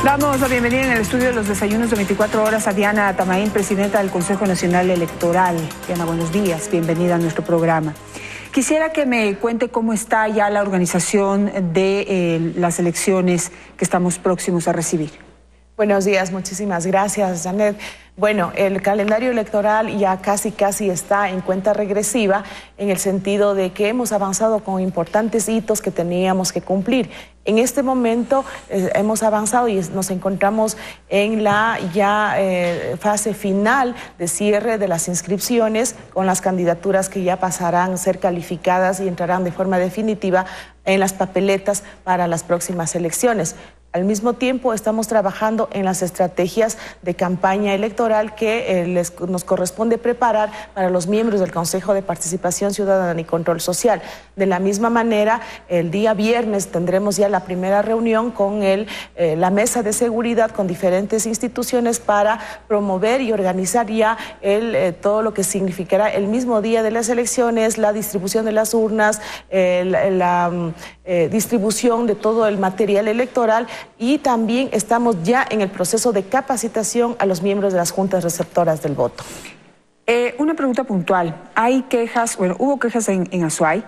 Damos la bienvenida en el estudio de los desayunos de 24 horas a Diana Tamaín, presidenta del Consejo Nacional Electoral. Diana, buenos días, bienvenida a nuestro programa. Quisiera que me cuente cómo está ya la organización de las elecciones que estamos próximos a recibir. Buenos días, muchísimas gracias, Janet. Bueno, el calendario electoral ya casi está en cuenta regresiva, en el sentido de que hemos avanzado con importantes hitos que teníamos que cumplir. En este momento hemos avanzado y nos encontramos en la fase final de cierre de las inscripciones, con las candidaturas que ya pasarán a ser calificadas y entrarán de forma definitiva en las papeletas para las próximas elecciones. Al mismo tiempo estamos trabajando en las estrategias de campaña electoral que nos corresponde preparar para los miembros del Consejo de Participación Ciudadana y Control Social. De la misma manera, el día viernes tendremos ya la primera reunión con la mesa de seguridad con diferentes instituciones para promover y organizar ya todo lo que significará el mismo día de las elecciones, la distribución de las urnas, la distribución de todo el material electoral. Y también estamos ya en el proceso de capacitación a los miembros de las juntas receptoras del voto. Una pregunta puntual. Hay quejas, bueno, hubo quejas en Azuay,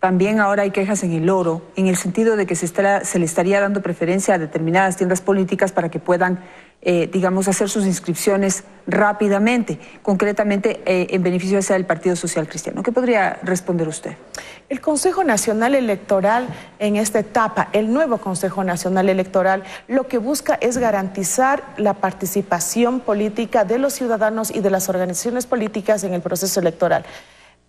también ahora hay quejas en El Oro, en el sentido de que se le estaría dando preferencia a determinadas tiendas políticas para que puedan, digamos, hacer sus inscripciones rápidamente, concretamente en beneficio del Partido Social Cristiano. ¿Qué podría responder usted? El Consejo Nacional Electoral en esta etapa, el nuevo Consejo Nacional Electoral, lo que busca es garantizar la participación política de los ciudadanos y de las organizaciones políticas en el proceso electoral.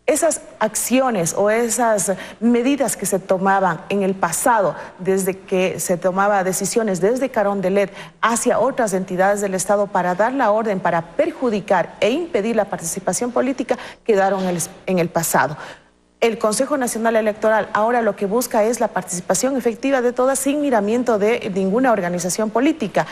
Esas acciones o esas medidas que se tomaban en el pasado, desde que se tomaba decisiones desde Carondelet hacia otras entidades del Estado para dar la orden, para perjudicar e impedir la participación política, quedaron en el pasado. El Consejo Nacional Electoral ahora lo que busca es la participación efectiva de todas, sin miramiento de ninguna organización política.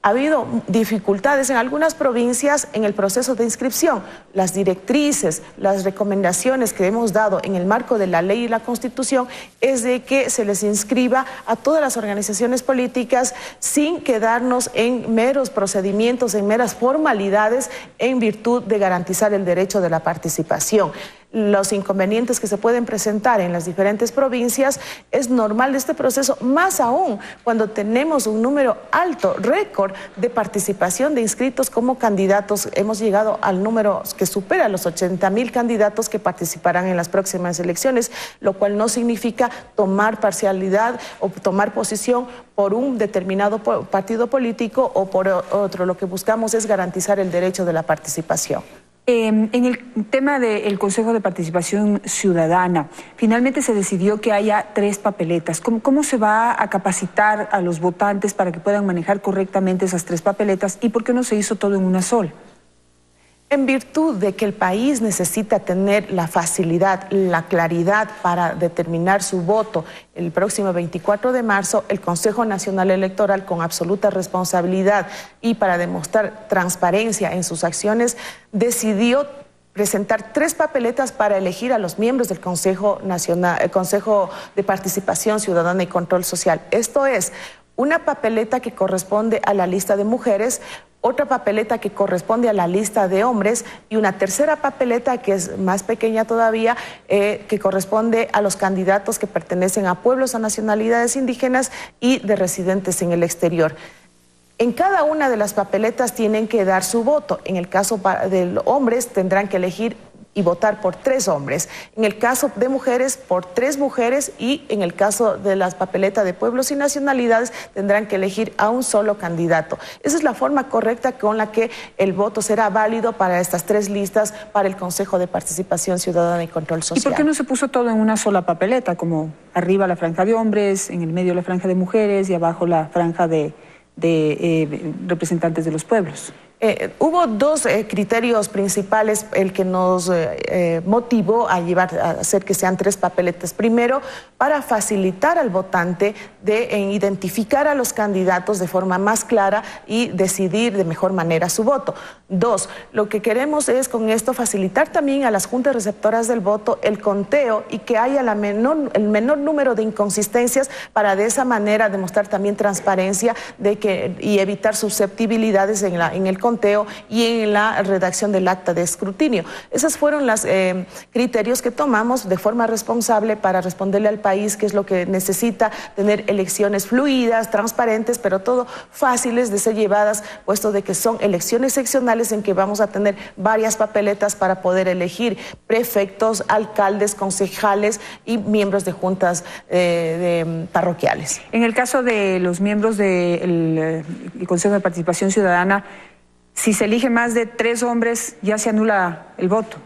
Ha habido dificultades en algunas provincias en el proceso de inscripción. Las directrices, las recomendaciones que hemos dado en el marco de la ley y la Constitución es de que se les inscriba a todas las organizaciones políticas sin quedarnos en meros procedimientos, en meras formalidades, en virtud de garantizar el derecho de la participación. Los inconvenientes que se pueden presentar en las diferentes provincias es normal de este proceso, más aún cuando tenemos un número alto, récord de participación de inscritos como candidatos. Hemos llegado al número que supera los 80,000 candidatos que participarán en las próximas elecciones, lo cual no significa tomar parcialidad o tomar posición por un determinado partido político o por otro. Lo que buscamos es garantizar el derecho de la participación. En el tema del Consejo de Participación Ciudadana, finalmente se decidió que haya 3 papeletas. ¿Cómo se va a capacitar a los votantes para que puedan manejar correctamente esas 3 papeletas? ¿Y por qué no se hizo todo en una sola? En virtud de que el país necesita tener la facilidad, la claridad para determinar su voto el próximo 24 de marzo, el Consejo Nacional Electoral, con absoluta responsabilidad y para demostrar transparencia en sus acciones, decidió presentar 3 papeletas para elegir a los miembros del Consejo Nacional, el Consejo de Participación Ciudadana y Control Social. Esto es, una papeleta que corresponde a la lista de mujeres, otra papeleta que corresponde a la lista de hombres y una tercera papeleta que es más pequeña todavía, que corresponde a los candidatos que pertenecen a pueblos o nacionalidades indígenas y de residentes en el exterior. En cada una de las papeletas tienen que dar su voto. En el caso de los hombres tendrán que elegir y votar por 3 hombres. En el caso de mujeres, por 3 mujeres, y en el caso de las papeletas de pueblos y nacionalidades tendrán que elegir a un solo candidato. Esa es la forma correcta con la que el voto será válido para estas 3 listas para el Consejo de Participación Ciudadana y Control Social. ¿Y por qué no se puso todo en una sola papeleta, como arriba la franja de hombres, en el medio la franja de mujeres y abajo la franja de representantes de los pueblos? Hubo dos criterios principales el que nos motivó a hacer que sean 3 papeletas. Primero, para facilitar al votante de identificar a los candidatos de forma más clara y decidir de mejor manera su voto. 2, lo que queremos es con esto facilitar también a las juntas receptoras del voto el conteo y que haya el menor número de inconsistencias para de esa manera demostrar también transparencia y evitar susceptibilidades en el conteo y en la redacción del acta de escrutinio. Esos fueron los criterios que tomamos de forma responsable para responderle al país qué es lo que necesita, tener elecciones fluidas, transparentes, pero todo fáciles de ser llevadas, puesto de que son elecciones seccionales en que vamos a tener varias papeletas para poder elegir prefectos, alcaldes, concejales y miembros de juntas parroquiales. En el caso de los miembros del Consejo de Participación Ciudadana, si se elige más de 3 hombres, ya se anula el voto.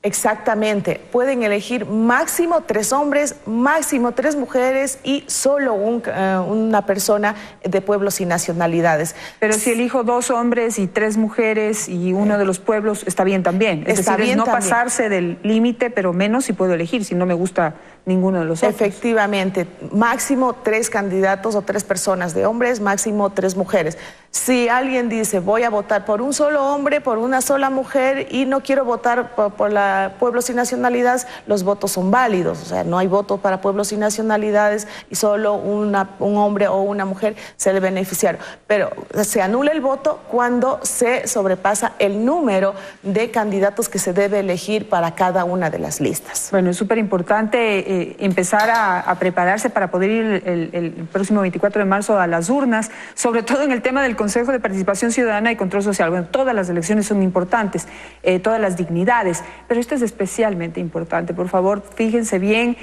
Exactamente, pueden elegir máximo 3 hombres, máximo 3 mujeres y solo una persona de pueblos y nacionalidades. Pero si elijo 2 hombres y 3 mujeres y uno de los pueblos, está bien también. Es decir, no pasarse del límite, pero menos si puedo elegir, si no me gusta ninguno de los otros. Efectivamente, máximo 3 candidatos o 3 personas de hombres, máximo 3 mujeres. Si alguien dice voy a votar por un solo hombre, por una sola mujer y no quiero votar por pueblos y nacionalidades, los votos son válidos. O sea, no hay voto para pueblos y nacionalidades y solo un hombre o una mujer se le beneficiaron. Pero se anula el voto cuando se sobrepasa el número de candidatos que se debe elegir para cada una de las listas. Bueno, es súper importante empezar a prepararse para poder ir el próximo 24 de marzo a las urnas, sobre todo en el tema del Consejo de Participación Ciudadana y Control Social. Bueno, todas las elecciones son importantes, todas las dignidades, pero esto es especialmente importante. Por favor, fíjense bien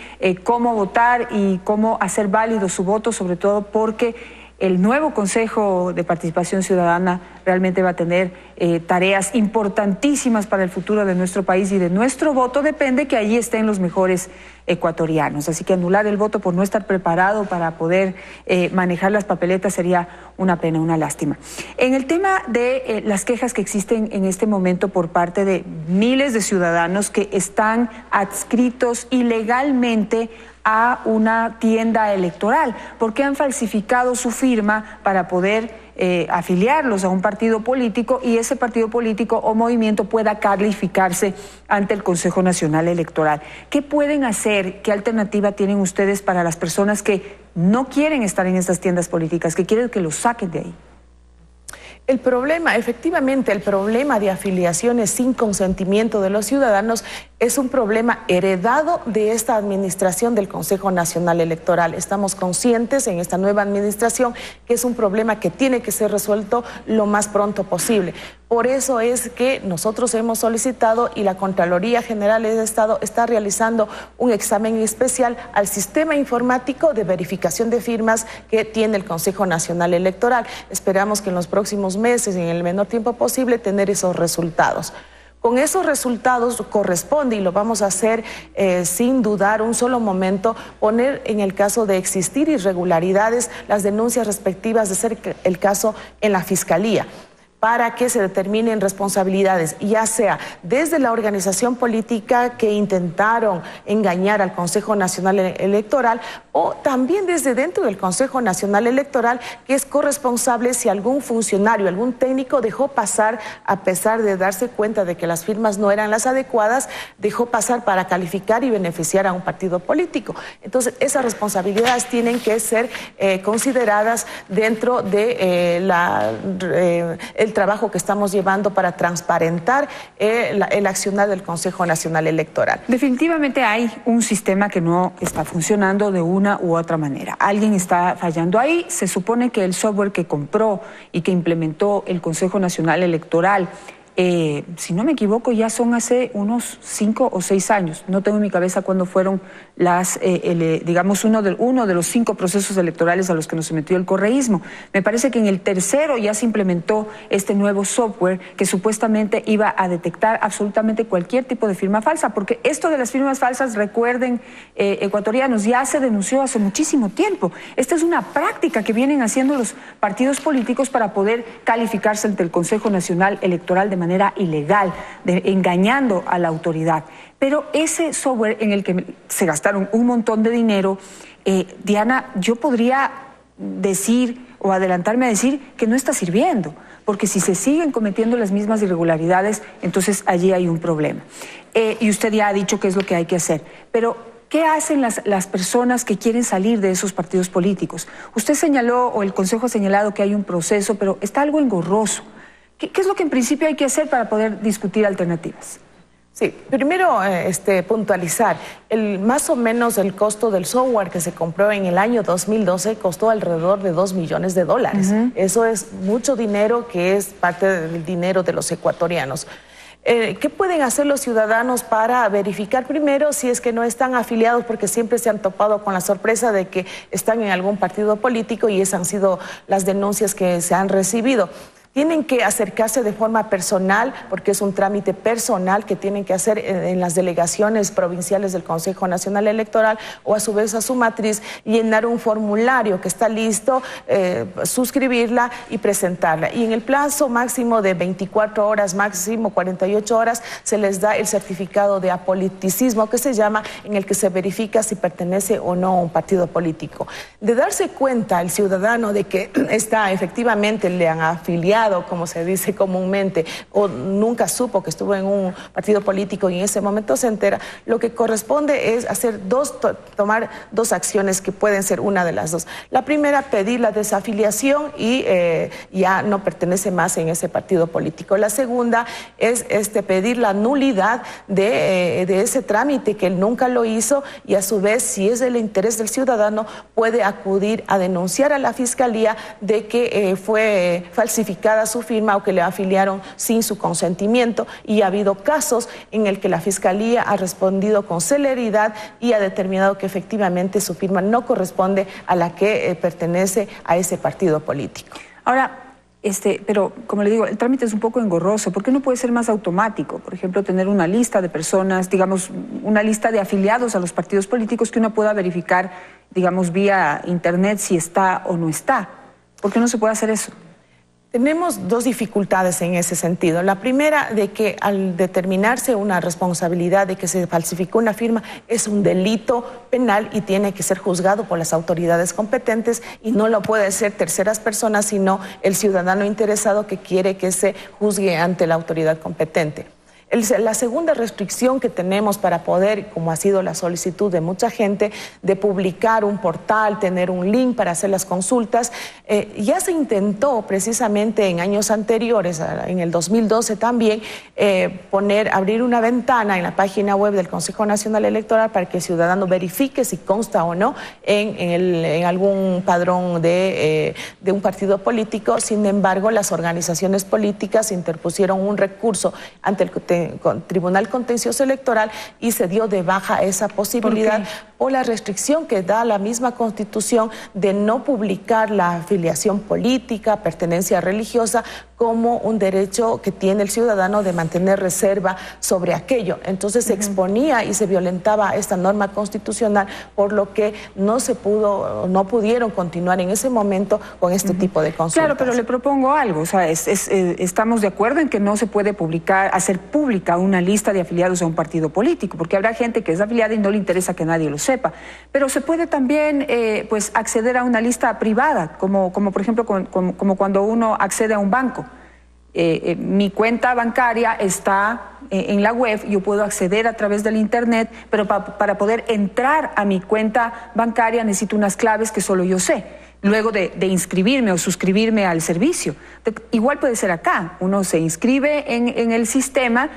cómo votar y cómo hacer válido su voto, sobre todo porque el nuevo Consejo de Participación Ciudadana realmente va a tener tareas importantísimas para el futuro de nuestro país y de nuestro voto depende que allí estén los mejores ecuatorianos. Así que anular el voto por no estar preparado para poder manejar las papeletas sería una pena, una lástima. En el tema de las quejas que existen en este momento por parte de miles de ciudadanos que están adscritos ilegalmente a una tienda electoral, porque han falsificado su firma para poder afiliarlos a un partido político y ese partido político o movimiento pueda calificarse ante el Consejo Nacional Electoral. ¿Qué pueden hacer? ¿Qué alternativa tienen ustedes para las personas que no quieren estar en estas tiendas políticas, que quieren que los saquen de ahí? El problema, efectivamente, el problema de afiliaciones sin consentimiento de los ciudadanos es un problema heredado de esta administración del Consejo Nacional Electoral. Estamos conscientes en esta nueva administración que es un problema que tiene que ser resuelto lo más pronto posible. Por eso es que nosotros hemos solicitado y la Contraloría General del Estado está realizando un examen especial al sistema informático de verificación de firmas que tiene el Consejo Nacional Electoral. Esperamos que en los próximos meses, en el menor tiempo posible, tener esos resultados. Con esos resultados corresponde, y lo vamos a hacer sin dudar un solo momento, poner en el caso de existir irregularidades las denuncias respectivas de ser el caso en la Fiscalía, para que se determinen responsabilidades, ya sea desde la organización política que intentaron engañar al Consejo Nacional Electoral o también desde dentro del Consejo Nacional Electoral, que es corresponsable si algún funcionario, algún técnico dejó pasar, a pesar de darse cuenta de que las firmas no eran las adecuadas, dejó pasar para calificar y beneficiar a un partido político. Entonces, esas responsabilidades tienen que ser consideradas dentro de el trabajo que estamos llevando para transparentar el accionar del Consejo Nacional Electoral. Definitivamente hay un sistema que no está funcionando de una u otra manera. Alguien está fallando ahí. Se supone que el software que compró y que implementó el Consejo Nacional Electoral si no me equivoco, ya son hace unos 5 o 6 años. No tengo en mi cabeza cuándo fueron digamos, uno de los 5 procesos electorales a los que nos sometió el correísmo. Me parece que en el tercero ya se implementó este nuevo software que supuestamente iba a detectar absolutamente cualquier tipo de firma falsa, porque esto de las firmas falsas, recuerden, ecuatorianos, ya se denunció hace muchísimo tiempo. Esta es una práctica que vienen haciendo los partidos políticos para poder calificarse ante el Consejo Nacional Electoral de manera ilegal, engañando a la autoridad. Pero ese software en el que se gastaron un montón de dinero, Diana, yo podría decir o adelantarme a decir que no está sirviendo, porque si se siguen cometiendo las mismas irregularidades, entonces allí hay un problema. Y usted ya ha dicho qué es lo que hay que hacer, pero ¿qué hacen las personas que quieren salir de esos partidos políticos? Usted señaló, o el Consejo ha señalado, que hay un proceso, pero está algo engorroso. ¿Qué es lo que en principio hay que hacer para poder discutir alternativas? Sí, primero puntualizar, más o menos el costo del software que se compró en el año 2012 costó alrededor de $2 millones. Eso es mucho dinero, que es parte del dinero de los ecuatorianos. ¿Qué pueden hacer los ciudadanos para verificar primero si es que no están afiliados? Porque siempre se han topado con la sorpresa de que están en algún partido político y esas han sido las denuncias que se han recibido. Tienen que acercarse de forma personal, porque es un trámite personal que tienen que hacer en las delegaciones provinciales del Consejo Nacional Electoral, o a su vez a su matriz, llenar un formulario que está listo, suscribirla y presentarla. Y en el plazo máximo de 24 horas, máximo 48 horas, se les da el certificado de apoliticismo, que se llama, en el que se verifica si pertenece o no a un partido político. De darse cuenta el ciudadano de que efectivamente le han afiliado, como se dice comúnmente, o nunca supo que estuvo en un partido político y en ese momento se entera, lo que corresponde es tomar 2 acciones, que pueden ser una de las 2. La primera, pedir la desafiliación y ya no pertenece más en ese partido político. La segunda es pedir la nulidad de ese trámite, que él nunca lo hizo, y a su vez, si es del interés del ciudadano, puede acudir a denunciar a la Fiscalía de que fue falsificada su firma o que le afiliaron sin su consentimiento, y ha habido casos en el que la Fiscalía ha respondido con celeridad y ha determinado que efectivamente su firma no corresponde a la que pertenece a ese partido político. Ahora, pero como le digo, el trámite es un poco engorroso. ¿Por qué no puede ser más automático? Por ejemplo, tener una lista de personas, digamos, una lista de afiliados a los partidos políticos que uno pueda verificar, digamos, vía internet si está o no está. ¿Por qué no se puede hacer eso? Tenemos 2 dificultades en ese sentido. La primera, de que al determinarse una responsabilidad de que se falsificó una firma, es un delito penal y tiene que ser juzgado por las autoridades competentes, y no lo puede hacer terceras personas, sino el ciudadano interesado que quiere que se juzgue ante la autoridad competente. La segunda restricción que tenemos para poder, como ha sido la solicitud de mucha gente, de publicar un portal, tener un link para hacer las consultas, ya se intentó precisamente en años anteriores, en el 2012 también, abrir una ventana en la página web del Consejo Nacional Electoral para que el ciudadano verifique si consta o no en algún padrón de un partido político. Sin embargo, las organizaciones políticas interpusieron un recurso ante el Tribunal Contencioso Electoral y se dio de baja esa posibilidad por la restricción que da la misma Constitución de no publicar la afiliación política, pertenencia religiosa, como un derecho que tiene el ciudadano de mantener reserva sobre aquello. Entonces se exponía y se violentaba esta norma constitucional, por lo que no pudieron continuar en ese momento con este tipo de consultas. Claro, pero le propongo algo, o sea, estamos de acuerdo en que no se puede hacer pública una lista de afiliados a un partido político, porque habrá gente que es afiliada y no le interesa que nadie lo sepa, pero se puede también pues acceder a una lista privada, como por ejemplo como cuando uno accede a un banco. Mi cuenta bancaria está en la web, yo puedo acceder a través del internet, pero para poder entrar a mi cuenta bancaria necesito unas claves que solo yo sé, luego de inscribirme o suscribirme al servicio. Igual puede ser acá, uno se inscribe en el sistema,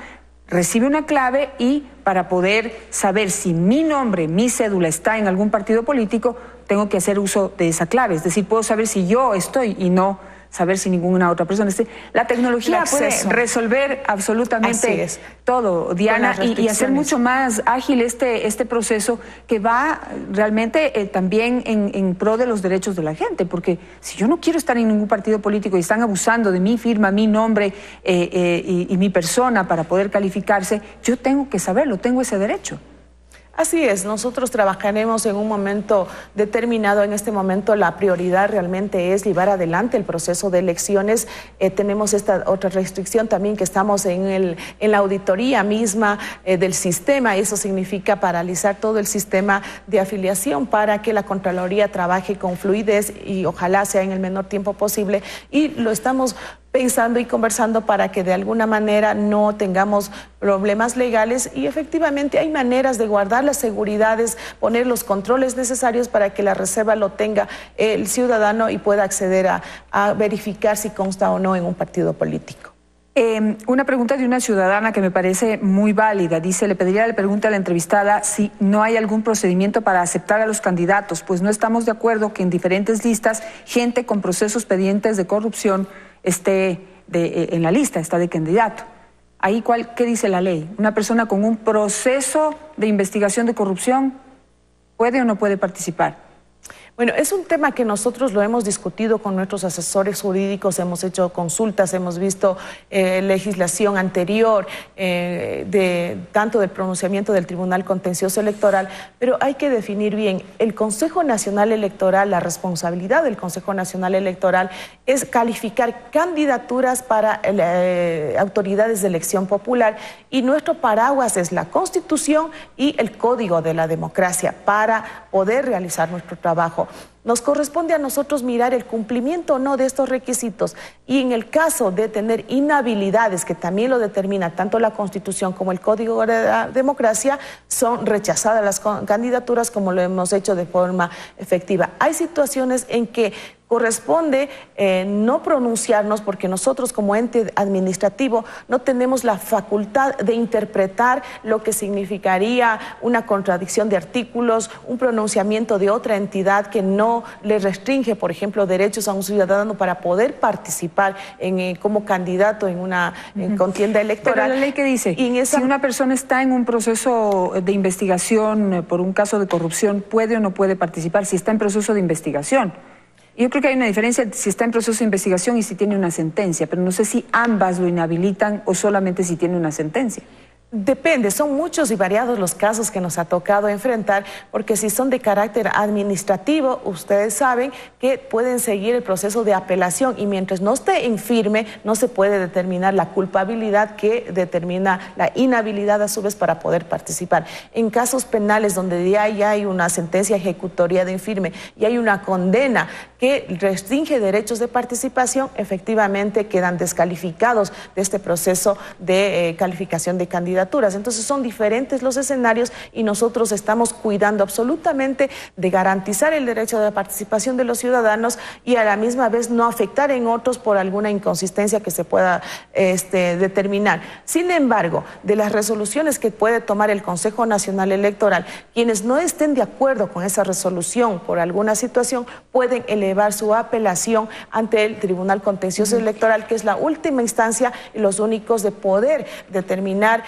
recibe una clave, y para poder saber si mi nombre, mi cédula está en algún partido político, tengo que hacer uso de esa clave. Es decir, puedo saber si yo estoy y no saber si ninguna otra persona esté. La tecnología puede resolver absolutamente todo, Diana, y hacer mucho más ágil este proceso que va realmente también en pro de los derechos de la gente, porque si yo no quiero estar en ningún partido político y están abusando de mi firma, mi nombre y mi persona para poder calificarse, yo tengo que saberlo, tengo ese derecho. Así es, nosotros trabajaremos en un momento determinado. En este momento la prioridad realmente es llevar adelante el proceso de elecciones. Tenemos esta otra restricción también, que estamos en la auditoría misma del sistema. Eso significa paralizar todo el sistema de afiliación para que la Contraloría trabaje con fluidez y ojalá sea en el menor tiempo posible. Y lo estamos pensando y conversando para que de alguna manera no tengamos problemas legales, y efectivamente hay maneras de guardar las seguridades, poner los controles necesarios para que la reserva lo tenga el ciudadano y pueda acceder a verificar si consta o no en un partido político. Una pregunta de una ciudadana que me parece muy válida. Dice, le pregunta a la entrevistada si no hay algún procedimiento para aceptar a los candidatos, pues no estamos de acuerdo que en diferentes listas gente con procesos pendientes de corrupción esté en la lista, está de candidato. Ahí, ¿qué dice la ley? ¿Una persona con un proceso de investigación de corrupción puede o no puede participar? Bueno, es un tema que nosotros lo hemos discutido con nuestros asesores jurídicos, hemos hecho consultas, hemos visto legislación anterior, tanto del pronunciamiento del Tribunal Contencioso Electoral, pero hay que definir bien. El Consejo Nacional Electoral, la responsabilidad del Consejo Nacional Electoral es calificar candidaturas para autoridades de elección popular, y nuestro paraguas es la Constitución y el Código de la Democracia para poder realizar nuestro trabajo. Nos corresponde a nosotros mirar el cumplimiento o no de estos requisitos, y en el caso de tener inhabilidades, que también lo determina tanto la Constitución como el Código de la Democracia, son rechazadas las candidaturas, como lo hemos hecho de forma efectiva. Hay situaciones en que corresponde no pronunciarnos, porque nosotros como ente administrativo no tenemos la facultad de interpretar lo que significaría una contradicción de artículos, un pronunciamiento de otra entidad que no le restringe, por ejemplo, derechos a un ciudadano para poder participar como candidato en una contienda electoral. Pero la ley que dice, si una persona está en un proceso de investigación por un caso de corrupción, ¿puede o no puede participar si está en proceso de investigación? Yo creo que hay una diferencia si está en proceso de investigación y si tiene una sentencia, pero no sé si ambas lo inhabilitan o solamente si tiene una sentencia. Depende, son muchos y variados los casos que nos ha tocado enfrentar, porque si son de carácter administrativo, ustedes saben que pueden seguir el proceso de apelación, y mientras no esté en firme no se puede determinar la culpabilidad, que determina la inhabilidad a su vez para poder participar. En casos penales donde ya hay una sentencia ejecutoria de infirme y hay una condena que restringe derechos de participación, efectivamente quedan descalificados de este proceso de calificación de candidaturas. Entonces son diferentes los escenarios, y nosotros estamos cuidando absolutamente de garantizar el derecho de la participación de los ciudadanos y a la misma vez no afectar en otros por alguna inconsistencia que se pueda determinar. Sin embargo, de las resoluciones que puede tomar el Consejo Nacional Electoral, quienes no estén de acuerdo con esa resolución por alguna situación pueden elevar su apelación ante el Tribunal Contencioso Electoral, que es la última instancia y los únicos de poder determinar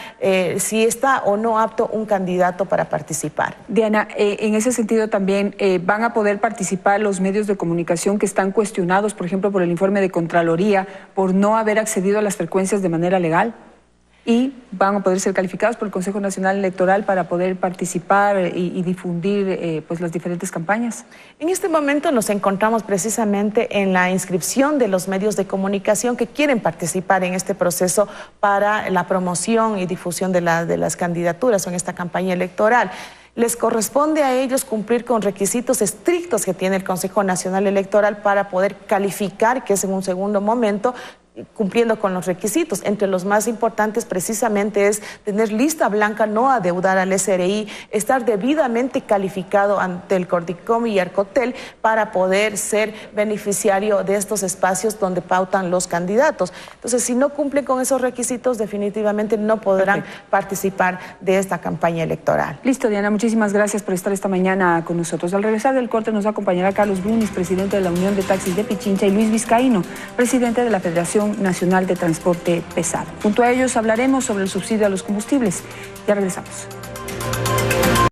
si está o no apto un candidato para participar. Diana, en ese sentido también van a poder participar los medios de comunicación que están cuestionados, por ejemplo, por el informe de Contraloría, por no haber accedido a las frecuencias de manera legal, y van a poder ser calificados por el Consejo Nacional Electoral para poder participar y difundir pues las diferentes campañas. En este momento nos encontramos precisamente en la inscripción de los medios de comunicación que quieren participar en este proceso para la promoción y difusión de las candidaturas en esta campaña electoral. Les corresponde a ellos cumplir con requisitos estrictos que tiene el Consejo Nacional Electoral para poder calificar, que es en un segundo momento. cumpliendo con los requisitos. Entre los más importantes precisamente es tener lista blanca, no adeudar al SRI, estar debidamente calificado ante el Cordicom y Arcotel para poder ser beneficiario de estos espacios donde pautan los candidatos. Entonces, si no cumplen con esos requisitos, definitivamente no podrán participar de esta campaña electoral. Listo, Diana, muchísimas gracias por estar esta mañana con nosotros. Al regresar del corte nos acompañará Carlos Brunis, presidente de la Unión de Taxis de Pichincha, y Luis Vizcaíno, presidente de la Federación Nacional de Transporte Pesado. Junto a ellos hablaremos sobre el subsidio a los combustibles. Ya regresamos.